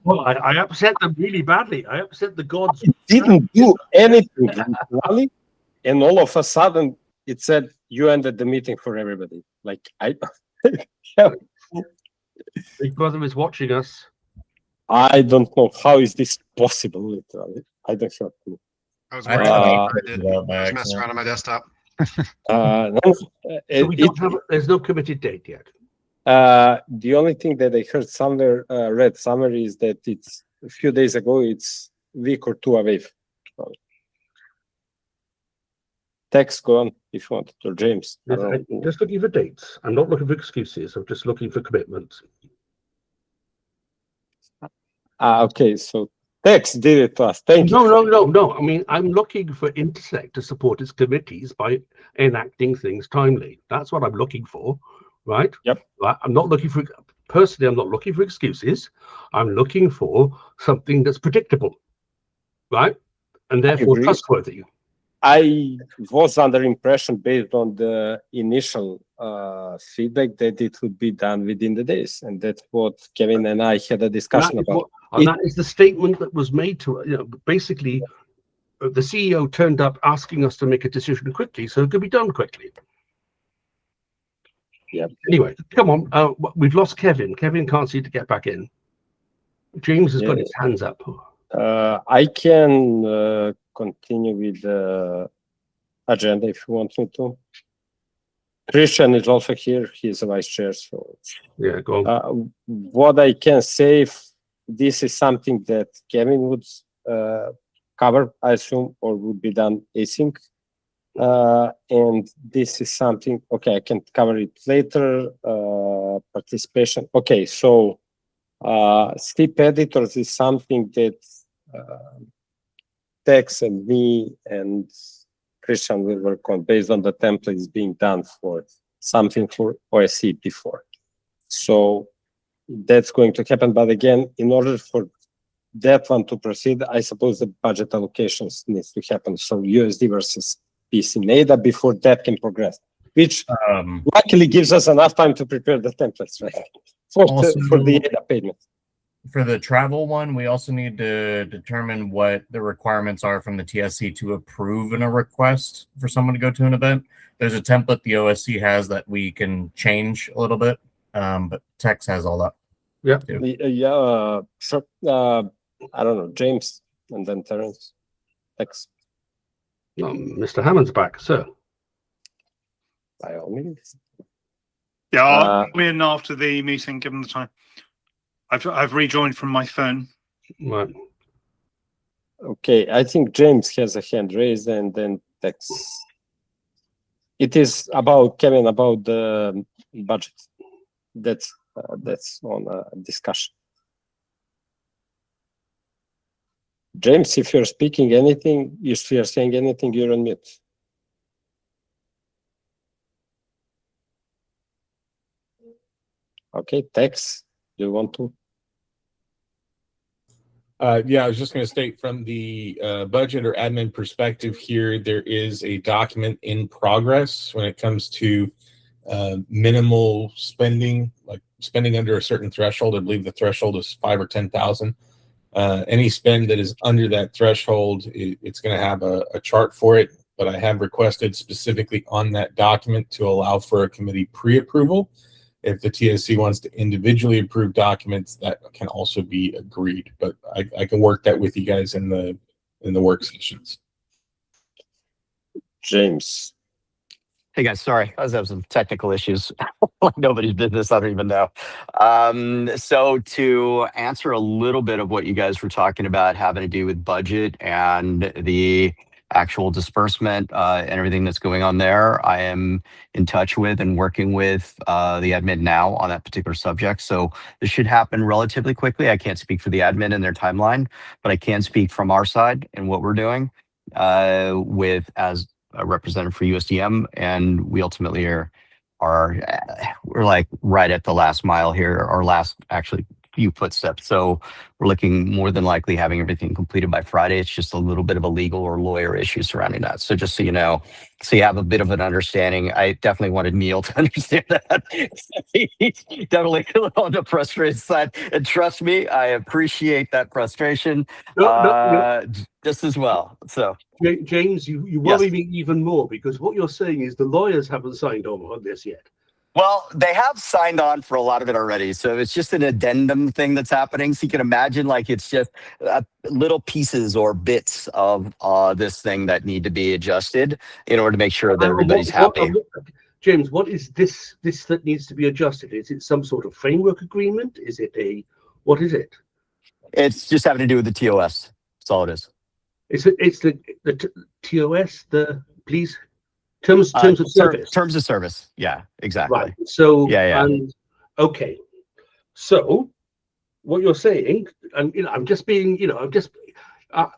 Well, I upset them really badly. I upset the gods. It didn't do anything, literally, and all of a sudden it said you ended the meeting for everybody. Like Big Brother is watching us. I don't know how is this possible. Literally, I don't have a clue. I was I working thought on I it. I did. it by I was messing accident. around on my desktop. So we don't have. There's no committed date yet. The only thing that I heard somewhere, read somewhere, is that it's a few days ago. It's a week or two away. Text, go on if you want, or James. I'm just looking for dates. I'm not looking for excuses. I'm just looking for commitments. Okay, so Text did it to us. Thank you. No. I mean, I'm looking for Intersect to support its committees by enacting things timely. That's what I'm looking for, right? Yep. I'm not looking for, personally, I'm not looking for excuses. I'm looking for something that's predictable, right? And therefore trustworthy. I was under impression, based on the initial feedback, that it would be done within the days, and that's what Kevin and I had a discussion about. That is the statement that was made to, basically, the CEO turned up asking us to make a decision quickly, so it could be done quickly. Yeah. Anyway, come on. We've lost Kevin. Kevin can't seem to get back in. James has got his hands up. I can continue with the agenda if you want me to. Christian is also here. He is a vice chair. So yeah, go on. What I can say, this is something that Kevin would cover, I assume, or would be done async. And this is something, okay, I can cover it later. Participation. Okay, so STIP editors is something that Tex and me and Christian will work on based on the templates being done for something for OSC before. So that's going to happen. But again, in order for that one to proceed, I suppose the budget allocations needs to happen. So USD versus PC NADA before that can progress, which luckily gives us enough time to prepare the templates, right? For the ADA payment. For the travel one, we also need to determine what the requirements are from the TSC to approve in a request for someone to go to an event. There's a template the OSC has that we can change a little bit, but Tex has all that. Yeah. Sure. I don't know, James and then Terence. Tex. Mr. Hammond's back, sir. By all means. Yeah, I'll come in after the meeting, given the time. I've rejoined from my phone. Right. Okay, I think James has a hand raised, and then Tex. It is about Kevin, about the budget. That's on discussion. James, if you're speaking anything, if you're saying anything, you're on mute. Okay, Tex, do you want to? Yeah, I was just going to state from the budget or admin perspective here, there is a document in progress when it comes to minimal spending, like spending under a certain threshold. I believe the threshold is 5,000 or 10,000. Any spend that is under that threshold, it's going to have a chart for it, but I have requested specifically on that document to allow for a committee pre-approval. If the TSC wants to individually approve documents, that can also be agreed. But I can work that with you guys in the work sessions. James. Hey guys, sorry, I was having some technical issues. Like nobody's business, I don't even know. So to answer a little bit of what you guys were talking about having to do with budget and the actual disbursement and everything that's going on there, I am in touch with and working with the admin now on that particular subject. So this should happen relatively quickly. I can't speak for the admin and their timeline, but I can speak from our side and what we're doing with as a representative for USDM, and we ultimately we're like right at the last mile here, or last actually few footsteps. So we're looking more than likely having everything completed by Friday. It's just a little bit of a legal or lawyer issue surrounding that. So just so you know, so you have a bit of an understanding. I definitely wanted Neil to understand that. He's definitely a little on the frustrated side. And trust me, I appreciate that frustration just as well. So James, you Yes. worry me even more because what you're saying is the lawyers haven't signed on this yet. Well, they have signed on for a lot of it already. So it's just an addendum thing that's happening. So you can imagine like it's just little pieces or bits of this thing that need to be adjusted in order to make sure that everybody's happy. James, what is this that needs to be adjusted? Is it some sort of framework agreement? Is it what is it? It's just having to do with the TOS. That's all it is. It's the TOS, please. Terms of service. Terms of service. Yeah, exactly. Right. So Yeah. And okay. So what you're saying, and I'm just being, I'm just.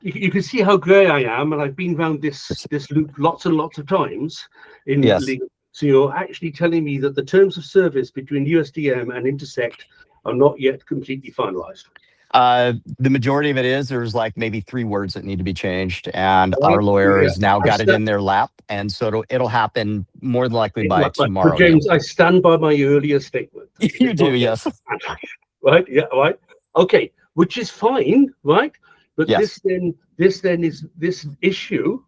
You can see how grey I am, and I've been around this loop lots and lots of times in legal. So you're actually telling me that the terms of service between USDM and Intersect are not yet completely finalized. The majority of it is there's like maybe 3 words that need to be changed, and our lawyer has now got it in their lap, and so it'll happen more than likely by tomorrow. But James, I stand by my earlier statement. You do, yes. Right? Yeah. Right. Okay. Which is fine, right? But Yes. this then is this issue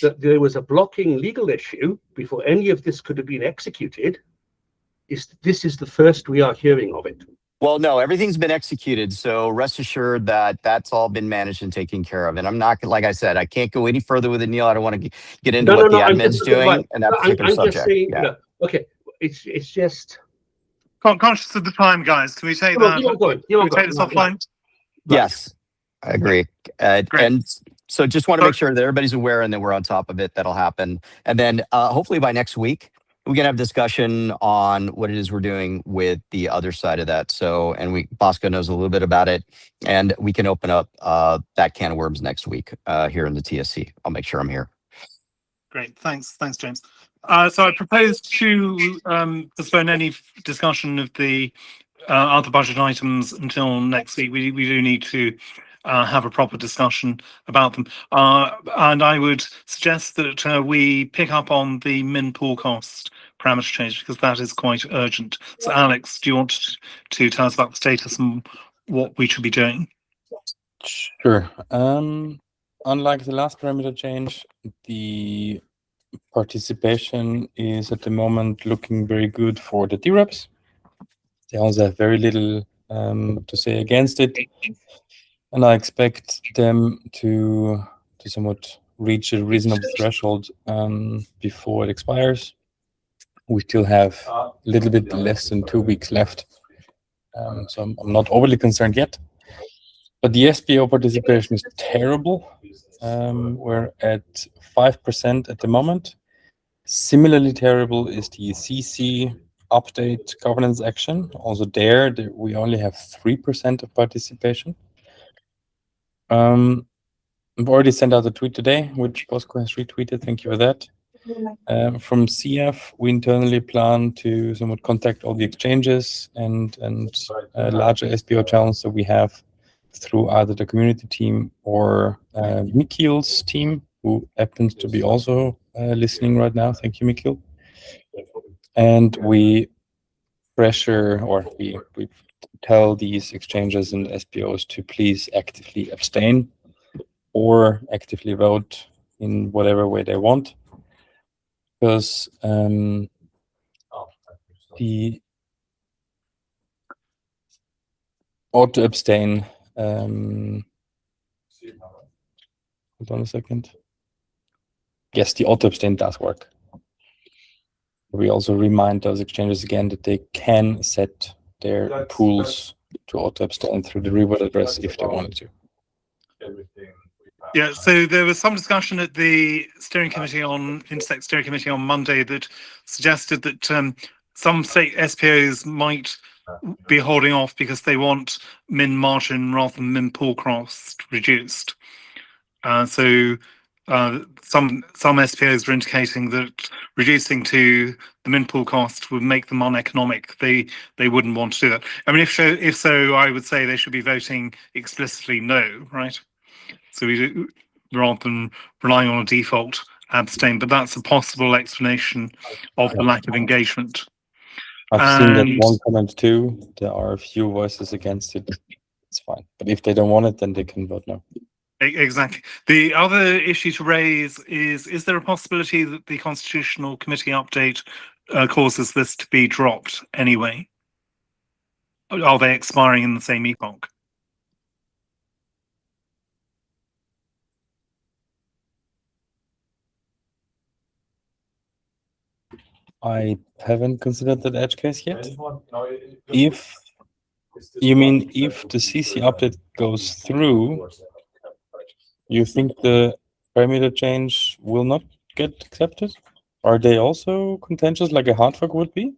that there was a blocking legal issue before any of this could have been executed. This is the first we are hearing of it. Well, no, everything's been executed. So rest assured that that's all been managed and taken care of. And I'm not, like I said, I can't go any further with it, Neil. I don't want to get into what the admin's doing and that particular subject. Just saying, okay, it's just. Conscious of the time, guys. Can we take that? Can we take this offline? Yes, I agree. And so just want to make sure that everybody's aware and that we're on top of it. That'll happen. And then hopefully by next week, we can have discussion on what it is we're doing with the other side of that. So, and Bosco knows a little bit about it, and we can open up that can of worms next week here in the TSC. I'll make sure I'm here. Great. Thanks, James. So I propose to postpone any discussion of the other budget items until next week. We do need to have a proper discussion about them. And I would suggest that we pick up on the min pool cost parameter change because that is quite urgent. So Alex, do you want to tell us about the status and what we should be doing? Sure. Unlike the last parameter change, the participation is at the moment looking very good for the DREPs. They also have very little to say against it. And I expect them to somewhat reach a reasonable threshold before it expires. We still have a little bit less than 2 weeks left. So I'm not overly concerned yet. But the SBO participation is terrible. We're at 5% at the moment. Similarly terrible is the CC update governance action. Also there we only have 3% of participation. I've already sent out a tweet today, which Bosco has retweeted. Thank you for that. From CF, we internally plan to somewhat contact all the exchanges and larger SBO channels that we have through either the community team or Mikhail's team, who happens to be also listening right now. Thank you, Mikhail. And we pressure, or we tell these exchanges and SBOs to please actively abstain or actively vote in whatever way they want. Because the auto abstain, hold on a second. Yes, the auto abstain does work. We also remind those exchanges again that they can set their pools to auto abstain through the reward address if they wanted to. Yeah, so there was some discussion at the Intersect Steering Committee on Monday that suggested that some state SPOs might be holding off because they want min margin rather than min pool cost reduced. So some SPOs are indicating that reducing to the min pool cost would make them uneconomic. They wouldn't want to do that. I mean, if so, I would say they should be voting explicitly no, right? So we do, rather than relying on a default abstain, but that's a possible explanation of the lack of engagement. I've seen that And- one comment too. There are a few voices against it. It's fine. But if they don't want it, then they can vote no. Exactly. The other issue to raise is there a possibility that the Constitutional Committee update causes this to be dropped anyway? Are they expiring in the same epoch? I haven't considered that edge case yet. If you mean if the CC update goes through, you think the parameter change will not get accepted? Are they also contentious like a hard fork would be?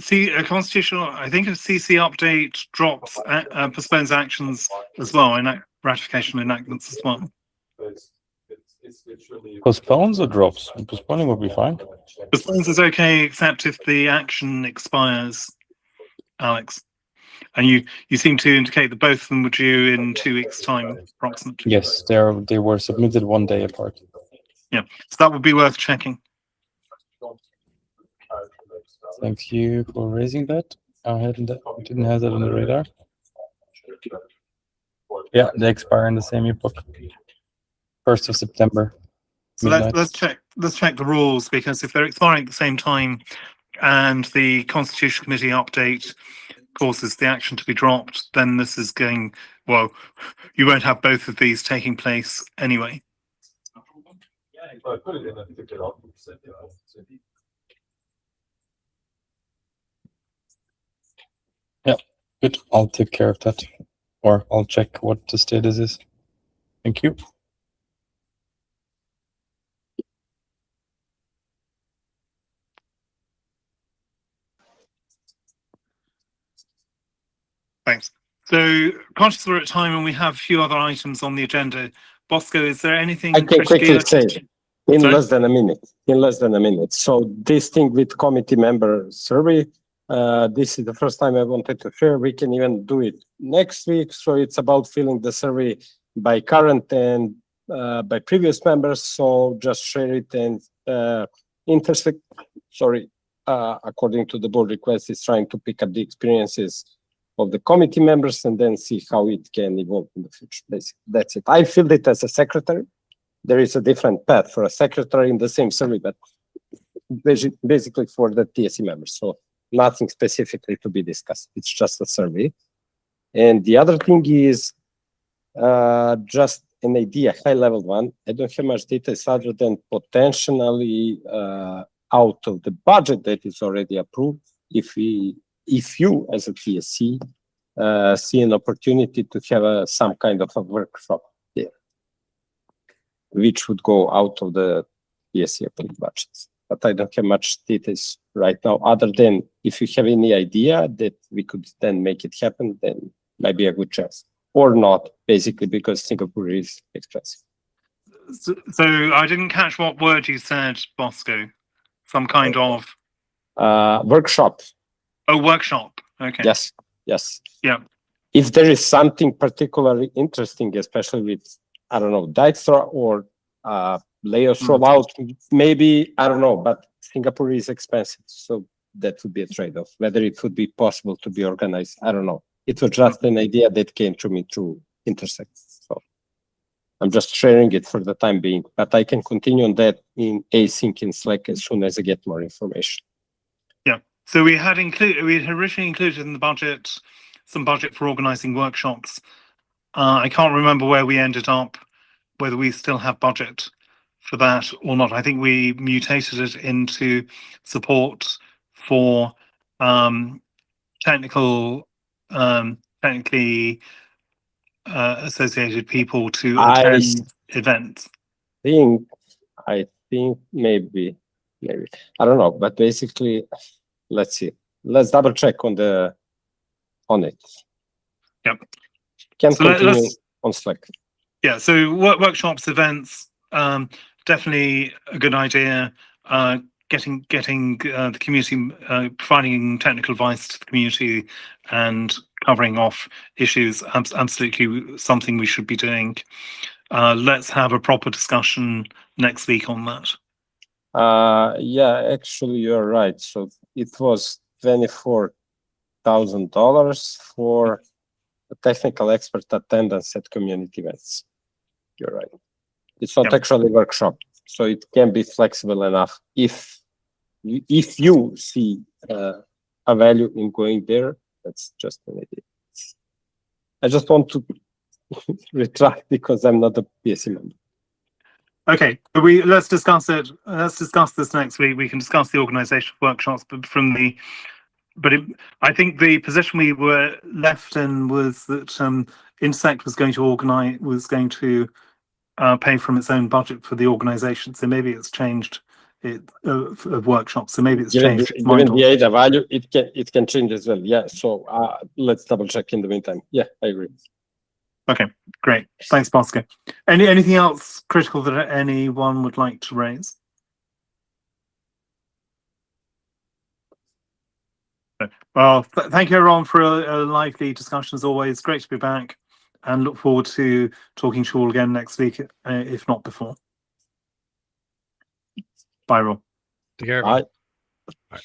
See, a constitutional, I think a CC update drops, postpones actions as well, ratification enactments as well. Postpones or drops? Postponing would be fine. Postpones is okay, except if the action expires, Alex. And you seem to indicate that both of them were due in 2 weeks' time, approximately. Yes, they were submitted 1 day apart. Yeah, so that would be worth checking. Thank you for raising that. I didn't have that on the radar. Yeah, they expire in the same epoch. 1st of September. So midnight. let's check the rules, because if they're expiring at the same time and the Constitutional Committee update causes the action to be dropped, then this is going, well, you won't have both of these taking place anyway. Yeah, good. I'll take care of that. Or I'll check what the status is. Thank you. Thanks. So, conscious we're at time and we have a few other items on the agenda. Bosco, is there anything? I can quickly say in Sorry? less than a minute. In less than a minute. So this thing with committee member survey, this is the first time I wanted to share. We can even do it next week. So it's about filling the survey by current and by previous members. So just share it and intersect. Sorry, according to the board request, is trying to pick up the experiences of the committee members and then see how it can evolve in the future. Basically, that's it. I filled it as a secretary. There is a different path for a secretary in the same survey, but basically for the TSC members. So nothing specifically to be discussed. It's just a survey. And the other thing is just an idea, high level one. I don't have much details other than potentially out of the budget that is already approved, if you as a TSC see an opportunity to have some kind of a workshop there, which would go out of the TSC approved budgets. But I don't have much details right now, other than if you have any idea that we could then make it happen, then might be a good chance. Or not, basically, because Singapore is expensive. So I didn't catch what word you said, Bosco. Some kind of Workshop. oh, workshop. Okay. Yes, yes. Yeah. If there is something particularly interesting, especially with, I don't know, Dijkstra or layers rollout, maybe, I don't know, but Singapore is expensive. So that would be a trade-off. Whether it would be possible to be organized, I don't know. It was just an idea that came to me through Intersect. So I'm just sharing it for the time being, but I can continue on that in async in Slack as soon as I get more information. Yeah. So we had originally included in the budget some budget for organizing workshops. I can't remember where we ended up, whether we still have budget for that or not. I think we mutated it into support for technically associated people to attend events. I think maybe, I don't know, but basically, let's see. Let's double check on it. Yep. Can So continue let's- on Slack. Yeah, so workshops, events, definitely a good idea. Getting the community, providing technical advice to the community and covering off issues, absolutely something we should be doing. Let's have a proper discussion next week on that. Yeah, actually, you're right. So it was $24,000 for a technical expert attendance at community events. You're right. It's not Yep. actually a workshop, so it can be flexible enough if you see a value in going there. That's just an idea. I just want to retract because I'm not a PSC member. Okay, but let's discuss it. Let's discuss this next week. We can discuss the organisation of workshops, but I think the position we were left in was that Intersect was going to pay from its own budget for the organisation. So maybe it's changed of workshops. So maybe it's changed its mind. Given the ADA value, it can change as well. Yeah. So let's double check in the meantime. Yeah, I agree. Okay, great. Thanks, Bosco. Anything else critical that anyone would like to raise? Well, thank you everyone for a lively discussion as always. Great to be back and look forward to talking to you all again next week, if not before. Bye, Rob. Take care. Bye. Bye.